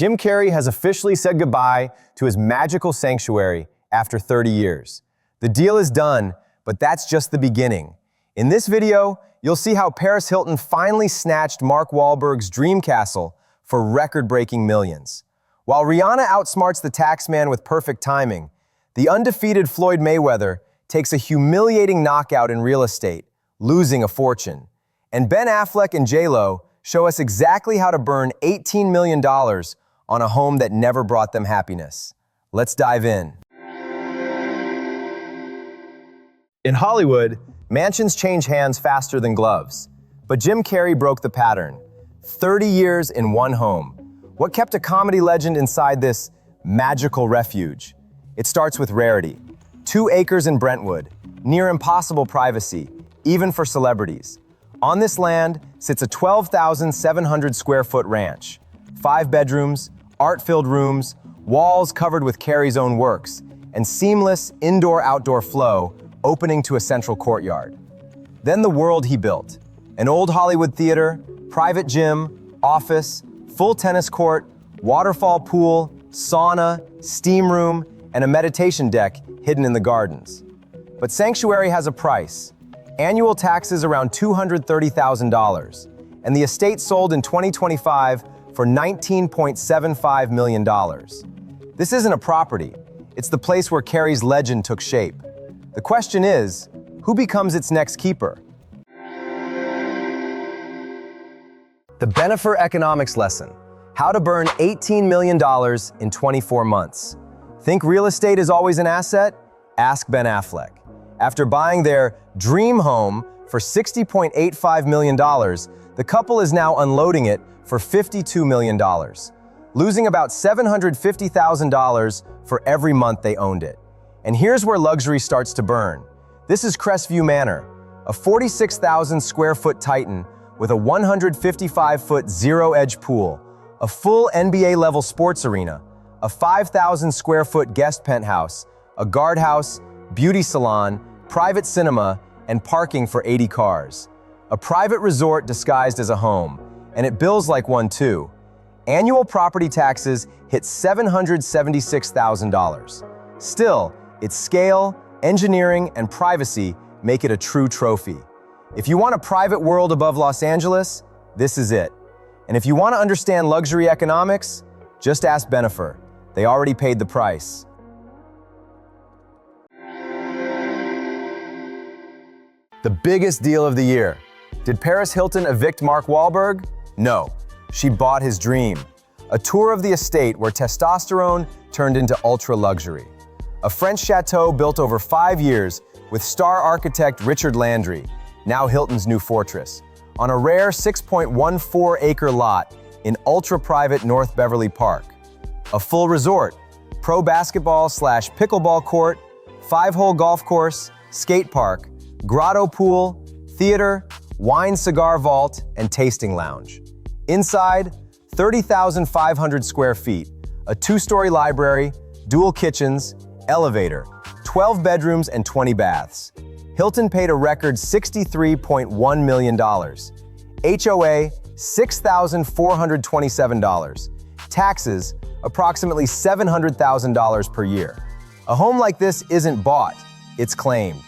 Jim Carrey has officially said goodbye to his magical sanctuary after 30 years. The deal is done, but that's just the beginning. In this video, you'll see how Paris Hilton finally snatched Mark Wahlberg's dream castle for record-breaking millions. While Rihanna outsmarts the taxman with perfect timing, the undefeated Floyd Mayweather takes a humiliating knockout in real estate, losing a fortune. And Ben Affleck and J.Lo show us exactly how to burn $18 million on a home that never brought them happiness. Let's dive in. In Hollywood, mansions change hands faster than gloves. But Jim Carrey broke the pattern. 30 years in one home. What kept a comedy legend inside this magical refuge? It starts with rarity. 2 acres in Brentwood, near impossible privacy, even for celebrities. On this land sits a 12,700 square foot ranch. 5 bedrooms, art-filled rooms, walls covered with Carrey's own works, and seamless indoor-outdoor flow opening to a central courtyard. Then the world he built. An old Hollywood theater, private gym, office, full tennis court, waterfall pool, sauna, steam room, and a meditation deck hidden in the gardens. But Sanctuary has a price. Annual taxes around $230,000, and the estate sold in 2025 for $19.75 million. This isn't a property. It's the place where Carrey's legend took shape. The question is, who becomes its next keeper? The Bennifer economics lesson: how to burn $18 million in 24 months. Think real estate is always an asset? Ask Ben Affleck. After buying their dream home for $60.85 million, the couple is now unloading it for $52 million, losing about $750,000 for every month they owned it. And here's where luxury starts to burn. This is Crestview Manor, a 46,000 square foot titan with a 155-foot zero-edge pool, a full NBA-level sports arena, a 5,000 square foot guest penthouse, a guardhouse, beauty salon, private cinema, and parking for 80 cars. A private resort disguised as a home, and it bills like one too. Annual property taxes hit $776,000. Still, its scale, engineering, and privacy make it a true trophy. If you want a private world above Los Angeles, this is it. And if you want to understand luxury economics, just ask Bennifer. They already paid the price. The biggest deal of the year. Did Paris Hilton evict Mark Wahlberg? No, she bought his dream. A tour of the estate where testosterone turned into ultra luxury. A French chateau built over 5 years with star architect Richard Landry, now Hilton's new fortress, on a rare 6.14-acre lot in ultra-private North Beverly Park. A full resort, pro basketball/pickleball court, 5-hole golf course, skate park, grotto pool, theater, wine cigar vault, and tasting lounge. Inside, 30,500 square feet, a 2-story library, dual kitchens, elevator, 12 bedrooms, and 20 baths. Hilton paid a record $63.1 million. HOA, $6,427. Taxes, approximately $700,000 per year. A home like this isn't bought, it's claimed.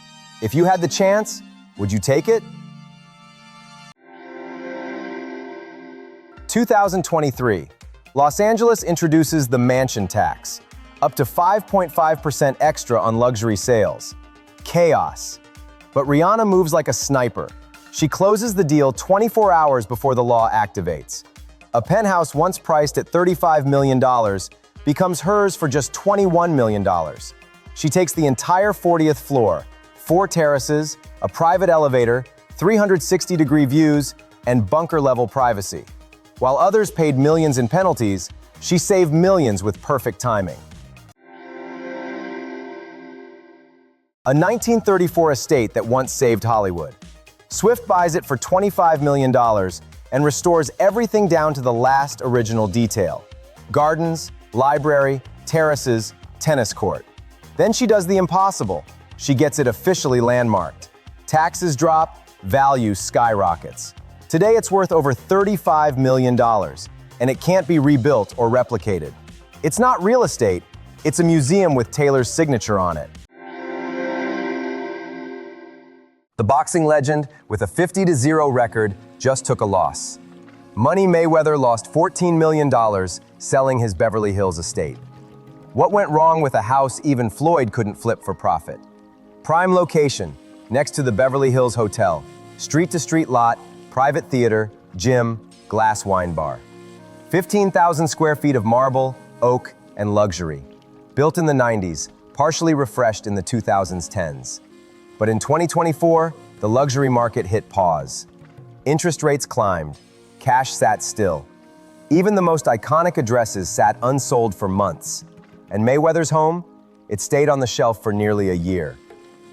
If you had the chance, would you take it? 2023, Los Angeles introduces the mansion tax, up to 5.5% extra on luxury sales. Chaos. But Rihanna moves like a sniper. She closes the deal 24 hours before the law activates. A penthouse once priced at $35 million becomes hers for just $21 million. She takes the entire 40th floor, 4 terraces, a private elevator, 360-degree views, and bunker-level privacy. While others paid millions in penalties, she saved millions with perfect timing. A 1934 estate that once saved Hollywood. Swift buys it for $25 million and restores everything down to the last original detail. Gardens, library, terraces, tennis court. Then she does the impossible. She gets it officially landmarked. Taxes drop, value skyrockets. Today it's worth over $35 million, and and it can't be rebuilt or replicated. It's not real estate, it's a museum with Taylor's signature on it. The boxing legend, with a 50-0 record, just took a loss. Money Mayweather lost $14 million selling his Beverly Hills estate. What went wrong with a house even Floyd couldn't flip for profit? Prime location, next to the Beverly Hills Hotel. Street-to-street lot, private theater, gym, glass wine bar. 15,000 square feet of marble, oak, and luxury. Built in the 90s, partially refreshed in the 2010s. But in 2024, the luxury market hit pause. Interest rates climbed. Cash sat still. Even the most iconic addresses sat unsold for months. And Mayweather's home? It stayed on the shelf for nearly a year.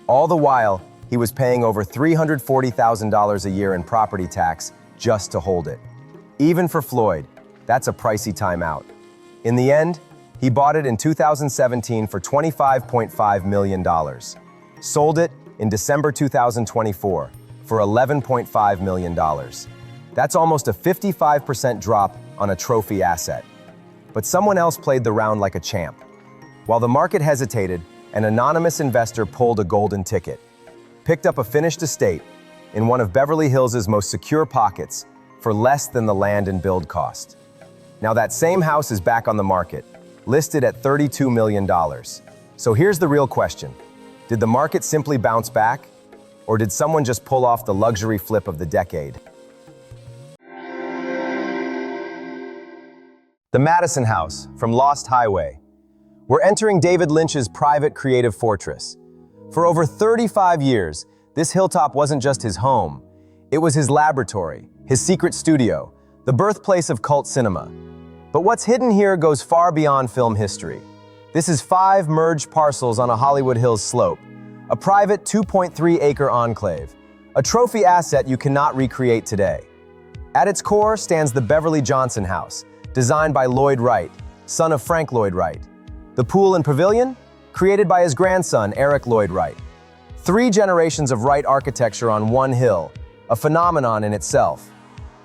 All the while, he was paying over $340,000 a year in property tax just to hold it. Even for Floyd, that's a pricey timeout. In the end, he bought it in 2017 for $25.5 million. Sold it in December 2024 for $11.5 million. That's almost a 55% drop on a trophy asset. But someone else played the round like a champ. While the market hesitated, an anonymous investor pulled a golden ticket, picked up a finished estate in one of Beverly Hills' most secure pockets for less than the land and build cost. Now that same house is back on the market, listed at $32 million. So here's the real question. Did the market simply bounce back? Or did someone just pull off the luxury flip of the decade? The Madison House from Lost Highway. We're entering David Lynch's private creative fortress. For over 35 years, this hilltop wasn't just his home. It was his laboratory, his secret studio, the birthplace of cult cinema. But what's hidden here goes far beyond film history. This is 5 merged parcels on a Hollywood Hills slope, a private 2.3-acre enclave, a trophy asset you cannot recreate today. At its core stands the Beverly Johnson House, designed by Lloyd Wright, son of Frank Lloyd Wright. The pool and pavilion? Created by his grandson, Eric Lloyd Wright. 3 generations of Wright architecture on one hill, a phenomenon in itself.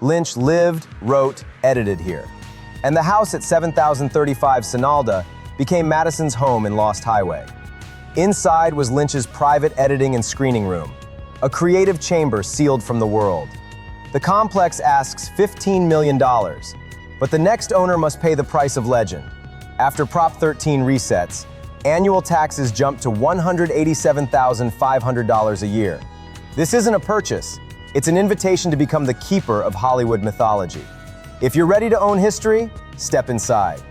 Lynch lived, wrote, edited here. And the house at 7035 Sonalda became Madison's home in Lost Highway. Inside was Lynch's private editing and screening room, a creative chamber sealed from the world. The complex asks $15 million, but the next owner must pay the price of legend. After Prop 13 resets, annual taxes jump to $187,500 a year. This isn't a purchase, it's an invitation to become the keeper of Hollywood mythology. If you're ready to own history, step inside.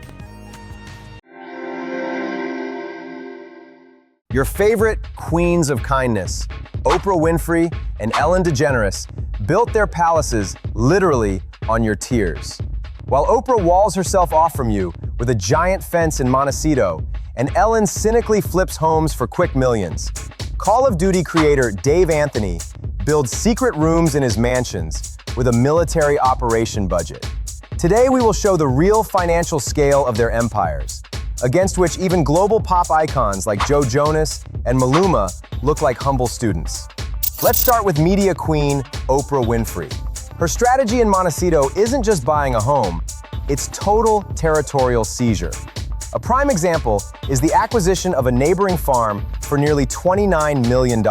Your favorite queens of kindness, Oprah Winfrey and Ellen DeGeneres, built their palaces literally on your tears. While Oprah walls herself off from you with a giant fence in Montecito, and Ellen cynically flips homes for quick millions, Call of Duty creator Dave Anthony builds secret rooms in his mansions with a military operation budget. Today we will show the real financial scale of their empires, against which even global pop icons like Joe Jonas and Maluma look like humble students. Let's start with media queen Oprah Winfrey. Her strategy in Montecito isn't just buying a home, it's total territorial seizure. A prime example is the acquisition of a neighboring farm for nearly $29 million.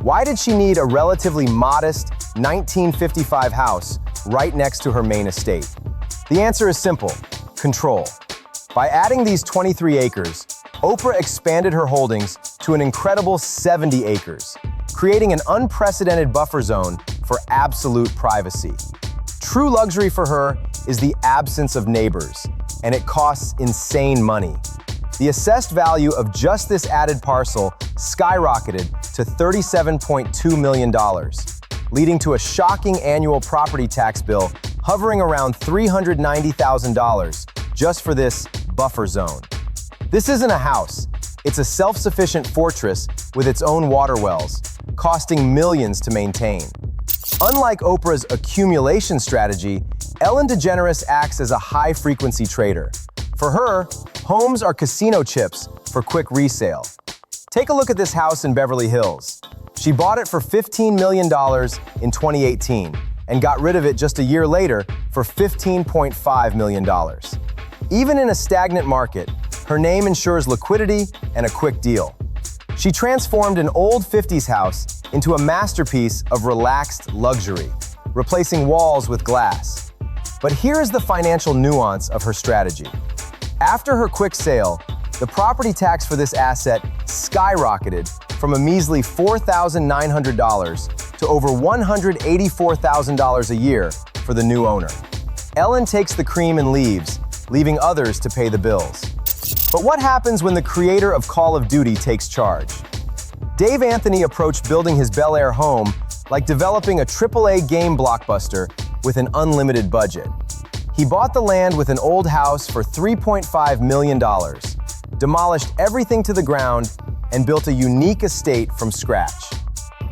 Why did she need a relatively modest 1955 house right next to her main estate? The answer is simple: control. By adding these 23 acres, Oprah expanded her holdings to an incredible 70 acres, creating an unprecedented buffer zone for absolute privacy. True luxury for her is the absence of neighbors, and it costs insane money. The assessed value of just this added parcel skyrocketed to $37.2 million, leading to a shocking annual property tax bill hovering around $390,000 just for this buffer zone. This isn't a house, it's a self-sufficient fortress with its own water wells, costing millions to maintain. Unlike Oprah's accumulation strategy, Ellen DeGeneres acts as a high-frequency trader. For her, homes are casino chips for quick resale. Take a look at this house in Beverly Hills. She bought it for $15 million in 2018, and got rid of it just a year later for $15.5 million. Even in a stagnant market, her name ensures liquidity and a quick deal. She transformed an old 50s house into a masterpiece of relaxed luxury, replacing walls with glass. But here is the financial nuance of her strategy. After her quick sale, the property tax for this asset skyrocketed from a measly $4,900 to over $184,000 a year for the new owner. Ellen takes the cream and leaves, leaving others to pay the bills. But what happens when the creator of Call of Duty takes charge? Dave Anthony approached building his Bel Air home like developing a AAA game blockbuster with an unlimited budget. He bought the land with an old house for $3.5 million, demolished everything to the ground, and built a unique estate from scratch.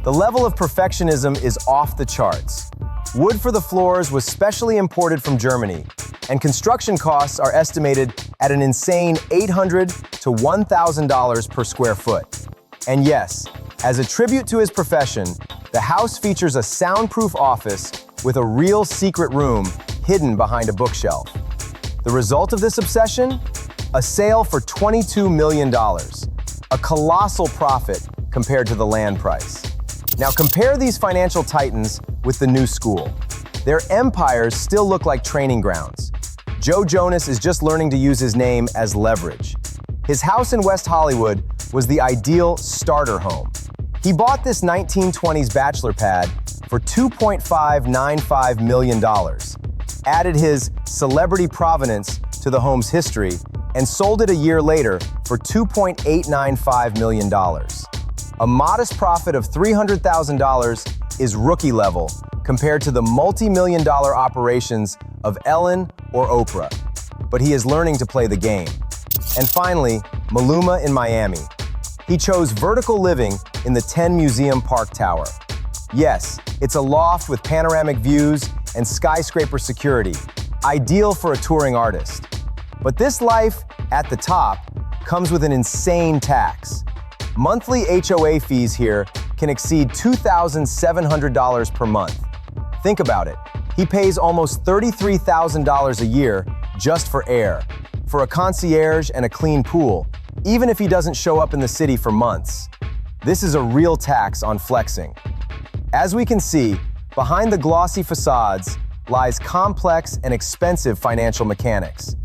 The level of perfectionism is off the charts. Wood for the floors was specially imported from Germany, and construction costs are estimated at an insane $800 to $1,000 per square foot. And yes, as a tribute to his profession, the house features a soundproof office with a real secret room hidden behind a bookshelf. The result of this obsession? A sale for $22 million, a colossal profit compared to the land price. Now compare these financial titans with the new school. Their empires still look like training grounds. Joe Jonas is just learning to use his name as leverage. His house in West Hollywood was the ideal starter home. He bought this 1920s bachelor pad for $2.595 million, added his celebrity provenance to the home's history, and sold it a year later for $2.895 million. A modest profit of $300,000 is rookie level compared to the multi-million-dollar operations of Ellen or Oprah. But he is learning to play the game. And finally, Malibu in Miami. He chose vertical living in the 10 Museum Park Tower. Yes, it's a loft with panoramic views and skyscraper security, ideal for a touring artist. But this life at the top comes with an insane tax. Monthly HOA fees here can exceed $2,700 per month. Think about it. He pays almost $33,000 a year just for air, for a concierge and a clean pool, even if he doesn't show up in the city for months. This is a real tax on flexing. As we can see, behind the glossy facades lies complex and expensive financial mechanics.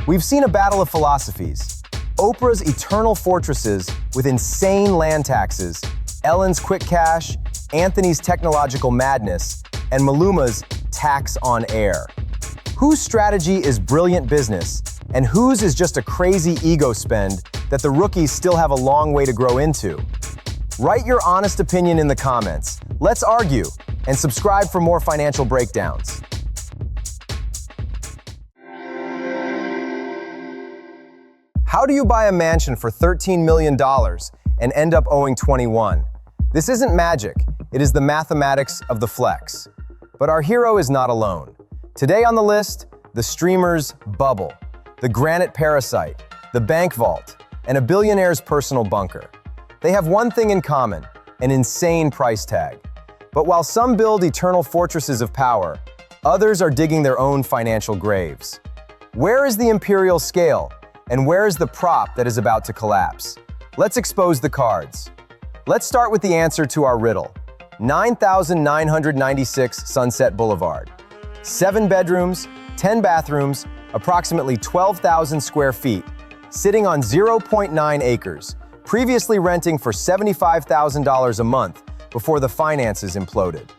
We've seen a battle of philosophies. Oprah's eternal fortresses with insane land taxes, Ellen's quick cash, Anthony's technological madness, and Maluma's tax on air. Whose strategy is brilliant business, and whose is just a crazy ego spend that the rookies still have a long way to grow into? Write your honest opinion in the comments. Let's argue, and subscribe for more financial breakdowns. How do you buy a mansion for $13 million and end up owing 21? This isn't magic, it is the mathematics of the flex. But our hero is not alone. Today on the list, the streamer's bubble, the granite parasite, the bank vault, and a billionaire's personal bunker. They have one thing in common, an insane price tag. But while some build eternal fortresses of power, others are digging their own financial graves. Where is the imperial scale? And where is the prop that is about to collapse? Let's expose the cards. Let's start with the answer to our riddle. 9,996 Sunset Boulevard. 7 bedrooms, 10 bathrooms, approximately 12,000 square feet, sitting on 0.9 acres, previously renting for $75,000 a month before the finances imploded.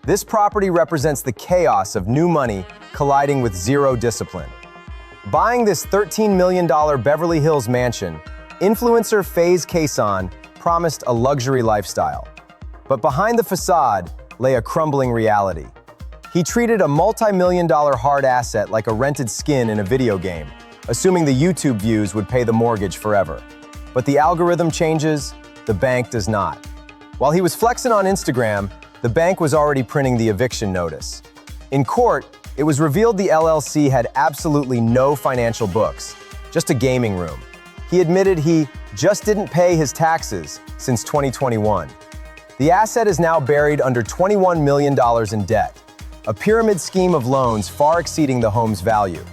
This property represents the chaos of new money colliding with zero discipline. Buying this $13 million Beverly Hills mansion, influencer FaZe Kaysan promised a luxury lifestyle. But behind the facade lay a crumbling reality. He treated a multi-million-dollar hard asset like a rented skin in a video game, assuming the YouTube views would pay the mortgage forever. But the algorithm changes, the bank does not. While he was flexing on Instagram, the bank was already printing the eviction notice. In court, it was revealed the LLC had absolutely no financial books, just a gaming room. He admitted he just didn't pay his taxes since 2021. The asset is now buried under $21 million in debt. a pyramid scheme of loans far exceeding the home's value.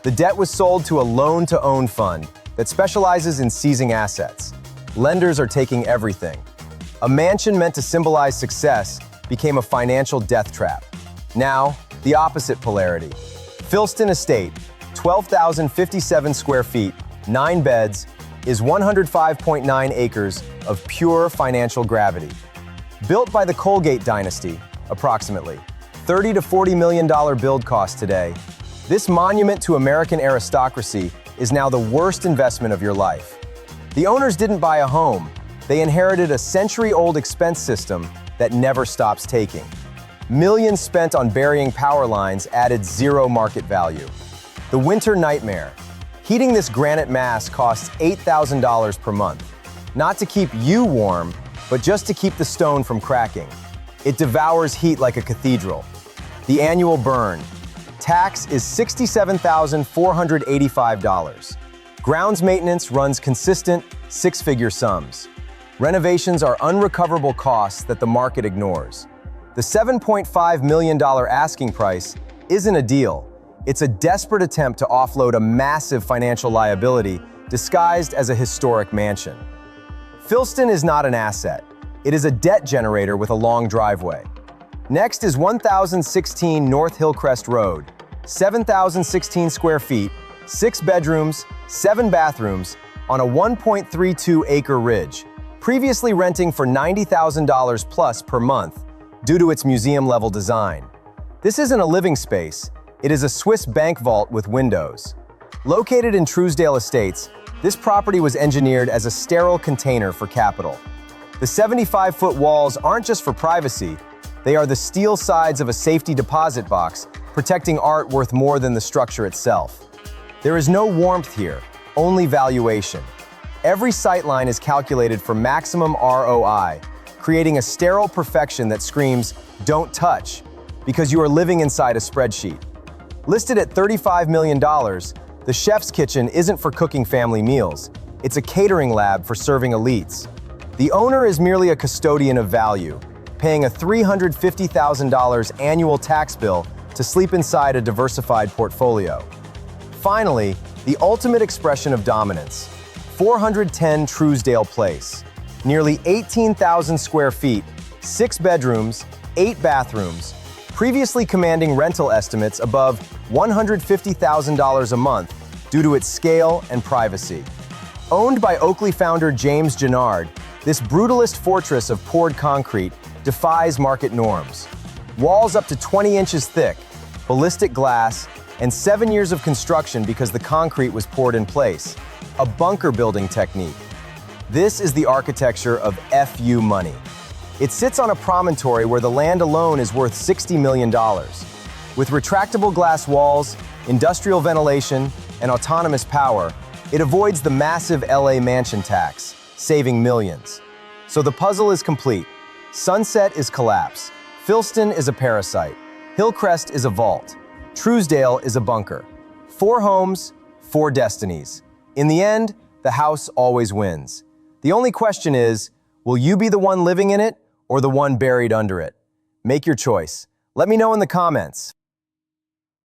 The debt was sold to a loan-to-own fund that specializes in seizing assets. Lenders are taking everything. A mansion meant to symbolize success became a financial death trap. Now, the opposite polarity. Philston Estate, 12,057 square feet, 9 beds, is 105.9 acres of pure financial gravity. Built by the Colgate dynasty, approximately $30 to $40 million build cost today, this monument to American aristocracy is now the worst investment of your life. The owners didn't buy a home, they inherited a century-old expense system that never stops taking. Millions spent on burying power lines added zero market value. The winter nightmare. Heating this granite mass costs $8,000 per month. Not to keep you warm, but just to keep the stone from cracking. It devours heat like a cathedral. The annual burn. Tax is $67,485. Grounds maintenance runs consistent, six-figure sums. Renovations are unrecoverable costs that the market ignores. The $7.5 million asking price isn't a deal. It's a desperate attempt to offload a massive financial liability disguised as a historic mansion. Philston is not an asset. It is a debt generator with a long driveway. Next is 1016 North Hillcrest Road, 7,016 square feet, 6 bedrooms, 7 bathrooms, on a 1.32-acre ridge, previously renting for $90,000 plus per month due to its museum-level design. This isn't a living space, it is a Swiss bank vault with windows. Located in Truesdale Estates, this property was engineered as a sterile container for capital. The 75-foot walls aren't just for privacy, they are the steel sides of a safety deposit box, protecting art worth more than the structure itself. There is no warmth here, only valuation. Every sightline is calculated for maximum ROI, creating a sterile perfection that screams, "Don't touch," because you are living inside a spreadsheet. Listed at $35 million, the chef's kitchen isn't for cooking family meals. It's a catering lab for serving elites. The owner is merely a custodian of value, paying a $350,000 annual tax bill to sleep inside a diversified portfolio. Finally, the ultimate expression of dominance. 410 Truesdale Place. Nearly 18,000 square feet, 6 bedrooms, 8 bathrooms, previously commanding rental estimates above $150,000 a month due to its scale and privacy. Owned by Oakley founder James Gennard, this brutalist fortress of poured concrete defies market norms. Walls up to 20 inches thick, ballistic glass, and 7 years of construction because the concrete was poured in place. A bunker building technique. This is the architecture of FU money. It sits on a promontory where the land alone is worth $60 million. With retractable glass walls, industrial ventilation, and autonomous power, it avoids the massive LA mansion tax, saving millions. So the puzzle is complete. Sunset is collapse. Philston is a parasite. Hillcrest is a vault. Truesdale is a bunker. 4 homes, 4 destinies. In the end, the house always wins. The only question is, will you be the one living in it or the one buried under it? Make your choice. Let me know in the comments.